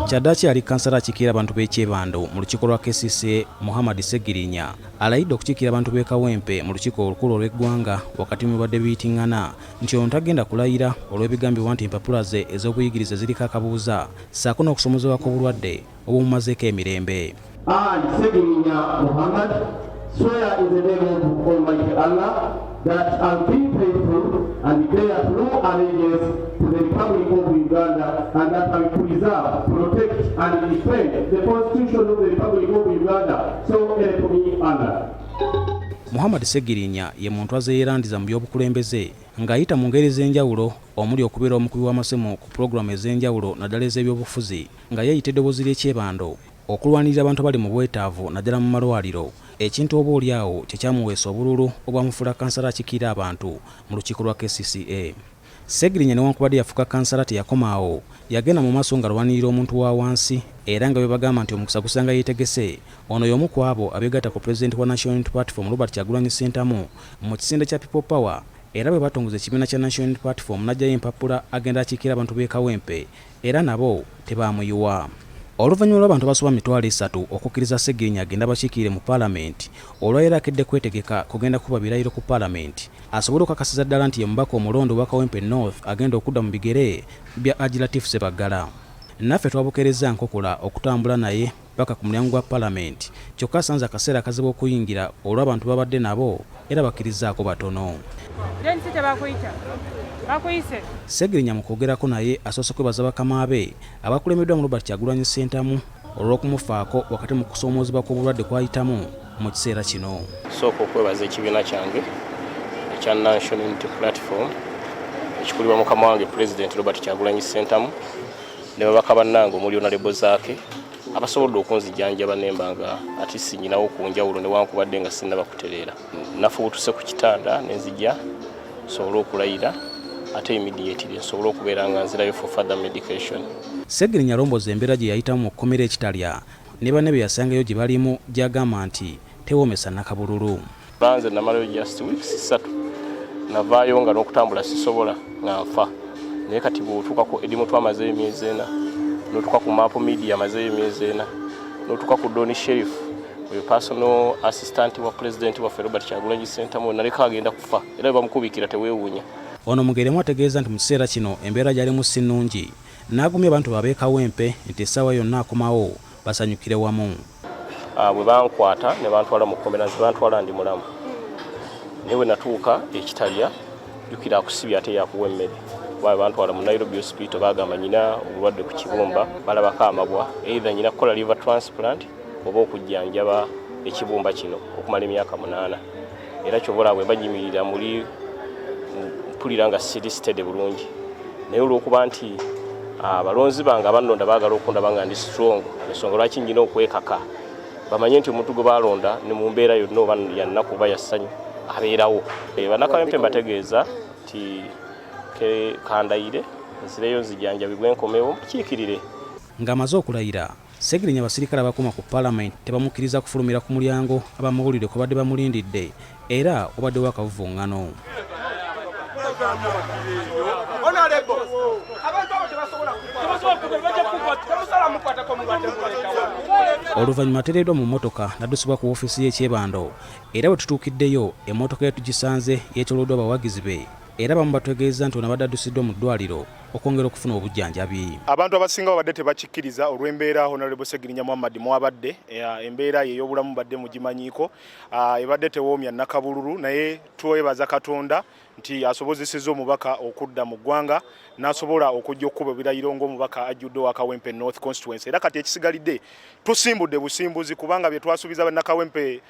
Kyaddaaki ali kansala akiikirira abantu b'e Kyebando mu lukiiko lwa KCCA Muhammad Segirinya alayidde okukiikirira abantu b'e Kawempe mu lukiiko olukulu olw'eggwanga wakati mu bibadde biyitiŋŋana nti ono tagenda kulayira olw'ebigambibwa nti empapula ze ez'obuyigirize ziriko akabuuza ssaako n'okusomozebwa kw'obulwadde obumumazeeko emirembe. I, Segirinya Muhammad, swear in the name of Almighty Allah that I'll be faithful and declare true allegiance to the Republic of Uganda and that I will preserve, protect and defend the Constitution of the Republic of Uganda, so help me Allah. Muhammad Segirinya ye muntu azeerandiza mu by'obukulembeze ng'ayita mu ngeri ez'enjawulo omuli okubeera omukubi w'amasemo ku pulogulaamu ez'enjawulo naddala ez'ebyobufuzi nga yeeyita eddoboozi ly'ekyebando okulwanirira abantu abali mu bwetaavu naddala mu malwaliro, ekintu oba oliawo kye kyamuweesa obululu obwamufuula kansala akiikirira abantu mu lukiiko lwa KCCA. Segirinya newankubadde yafuuka kansala teyakomaawo, yagenda mu maaso ng'alwanirira omuntu wa wansi era nga bwe bagamba nti omukisa gusanga yeetegese. Ono y'omu ku abo abeegatta ku pulezidenti wa National Unity Platform Robert Kyagulanyi Ssentamu mu kisinde kya People Power era bwe batongoza ekibiina kya National Unity Platform n'ajjayo empapula agenda akiikirira abantu b'e Kawempe era nabo tebaamuyiwa. Oluvannyuma lw'abantu abasoba 300 okukkiriza Segirinya agenda bakiikirire mu Paalamenti, olwaleero akedde kwetegeka kugenda kuba birayiro ku Paalamenti asobole okukakasiza ddala nti ye mubaka omulondo wa Kawempe North agenda okudda mu bigere bya Agilatifu Ssebaggala. Naffe twabukeereza nkokola okutambula naye paka ku mulyango gwa Paalamenti, kyokka asanze akaseera akazibu okuyingira olw'abantu babadde nabo era bakkirizaako batono. Segirinya mu kwogerako naye asoose kwebaza bakama be abakulembeddwa mu Robert Kyagulanyi Ssentamu olw'okumufaako wakati mu kusoomoozebwa kw'obulwadde kwayitamu mu kiseera kino. Sooka okwebaza ekibiina kyange ekya National Unity Platform ekikulirwa mukama wange President Robert Kyagulanyi Ssentamu ne babaka bannange omuli Honorable Zaake abasobodde okunzijjanjaba nemba nga ati sinyinawo ku njawulo newankubadde nga sinnaba kutereera. Nafubutuse ku kitanda nenzijja nsobole okulayira ate immediately nsobole okubeera nga nzirayo for further medication. Segirinya alomboza embeera gye yayitamu mu kkomera ekitalya ne banne be yasangayo gye balimu gy'agamba nti tewoomesa nakabululu. Banze namalayo just weeks 3 navaayo nga n'okutambula sisobola nga nfa naye kati bw'otuuka ku edimu twamazeeyo emyezi 4 n'otuuka ku Mapo Media amazeeyo emyezi 4 n'otuuka ku Doni Sheriff oyo personal assistant wa President waffe Robert Kyagulanyi Ssentamu naleka agenda kufa era bamukubikira teweewuunya. Ono mugeremu ategeeza nti mu kiseera kino embeera gyalimu si nnungi n'agumya abantu bab'e Kawempe nti essaawa yonna akomawo basanyukire wamu. Bwe bankwata ne bantwala mu kkomera ze bantwala ndi mulamu naye bwe natuuka ekitalya jjukira akusibya ate yakuwa emmere babe bantwala mu Nairobi Hospital bagamba nyina obulwadde ku kibumba balabako amabwa either nyina kukola liver transplant oba okujjanjaba ekibumba kino okumala emyaka 8 era kyobola bwe bajimirira muli mpulira nga sirisitede bulungi naye olw'okuba nti abalonzi bange abannonda baagala okundaba nga ndi strong ensonga lwaki nyina okwekaka bamanye nti omuntu gwe balonda ne mu mbeera yonna oba yannaku oba yassanyu abeerawo. Bannakawempe mbategeeza nti kandayire nzireyo nzijanjabibwe nkomewo kiikirire. Ng'amaze okulayira Segirinya abasirikale abakoma ku Paalamenti tebamukkiriza kufulumira ku mulyango abamawulire kwe badde bamulindidde era obadde wakavuvuŋŋano. Oluvannyuma ateereddwa mu mmotoka n'addusibwa ku woofiisi y'ekyebando era bwe tutuukiddeyo emmotoka yetugisanze yeetooloddwa abawagizi be era bamu bategeeza nti ono abadde addusiddwa mu ddwaliro okwongera okufuna obujjanjabi. Abantu abasinga babadde tebakikkiriza olw'embeera Honorable Segirinya Muhammad mwabadde embeera ye ey'obulamu badde mugimanyiiko ebadde tewoomya nakabululu naye twebaza Katonda nti asobozesezza omubaka okudda mu ggwanga n'asobola okujja okukuba ebirayiro ng'omubaka ajjudde wa Kawempe North Constituency era kati ekisigalidde tusimbudde busimbuzi kubanga bye twasuubiza bannakawempe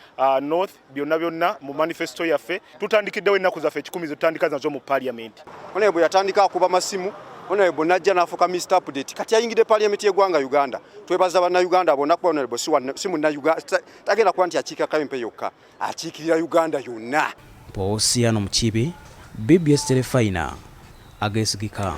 North byonna mu manifesto yaffe tutandikiddewo ennaku zaffe 10 zitandika nazo mu Parliament. Honorable yatandika akuba masimu Honorable najja n'afuuka Mr. Update kati ayingidde Parliament y'eggwanga Uganda. Twebaza bannayuganda bonna kuba Honorable si munnayuganda tagenda kuba nti akiika Kawempe yokka akiikirira Uganda yonna. Posiano Mukibi, BBS Telefina, agesigika.